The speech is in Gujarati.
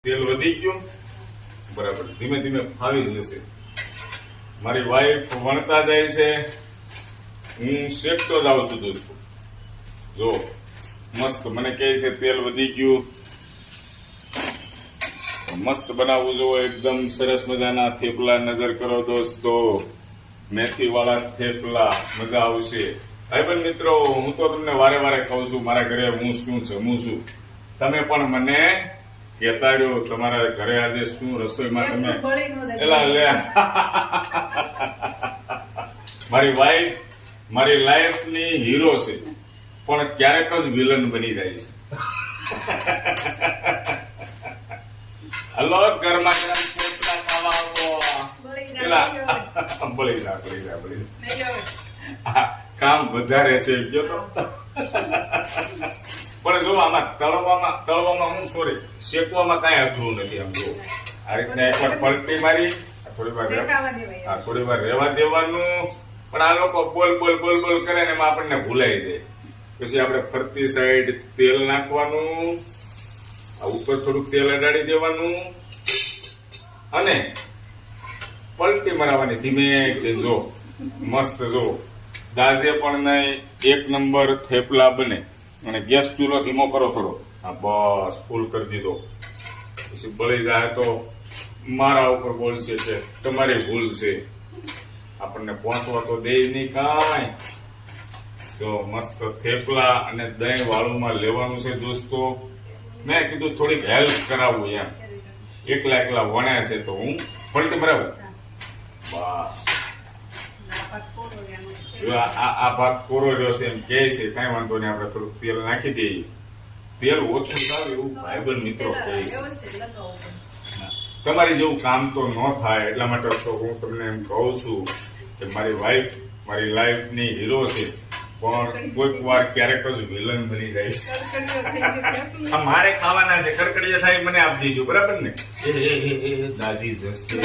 તેલ વધી ગયું બરાબર, ધીમે ધીમે ફાવી જશે. મારી વાઈફ વણતા જાય છે, હું શેકતો જ આવું છું દોસ્તો. જો મસ્ત મને કહે છે તેલ વધી ગયું, મસ્ત બનાવવું જો એકદમ સરસ મજાના થેપલા. નજર કરો દોસ્તો, મેથી વાળા થેપલા, મજા આવશે. ભાઈબંધ મિત્રો, હું તો તમને વારે વારે કહું છું મારા ઘરે હું શું જમું છું. તમે પણ મને કહેતા રહ્યો તમારા ઘરે આજે શું રસોઈમાં તમે એલા લે. મારી વાઈફ મારી લાઈફની હીરો છે, પણ ક્યારેક જ વિલન બની જાય છે. હલો, ગરમા ગરમ થેપલા ખાવા આવો. પેલા બળી જા. કામ વધારે છે ગયો તો. પણ જો આમાં તળવામાં હું સોરી શેકવામાં કઈ અઘરું નથી. આમ જો આ રીતના એકવાર પલટી મારી થોડી વાર રહેવા દેવાનું. પણ આ લોકો બોલ કરે ને એમાં આપણને ભૂલાઈ જાય. પછી આપણે ફરતી સાઈડ તેલ નાખવાનું, આ ઉપર થોડુંક તેલ અડાડી દેવાનું અને પલટી મરાવવાની ધીમે. જો મસ્ત, જો દાજે પણ નહીં, એક નંબર થેપલા બને. અને ગેસ ચૂલો ધીમો કરો થોડો. હા બસ, ફૂલ કરી દીધો. પછી બળી જાય તો મારા ઉપર બોલશે કે તમારી ભૂલ છે, આપણને પહોંચવા તો દે નહીં કાંઈ. તો મસ્ત થેપલા અને દહીં વાળુમાં લેવાનું છે દોસ્તો. મેં કીધું થોડીક હેલ્પ કરાવું એમ. એકલા વણ્યા છે તો હું પલટી મરાવું. બસ આ ભાગ કોરો રહ્યો છે એમ કે છે, કઈ વાંધો નહીં, આપણે થોડુંક તેલ નાખી દઈએ. તેલ ઓછું થાય એવું ભાઈબંધ મિત્રો કહે છે. તમારી જેવું કામ તો ન થાય એટલા માટે તો હું તમને એમ કહું છું કે મારી વાઈફ મારી લાઈફની હીરો છે, પણ કોઈક વાર ક્યારેક જ વિલન બની જાય છે. મારે ખાવાના છે, કડકડીયા થાય મને આપી દેજો, બરાબર ને? એ દાઝી જશે.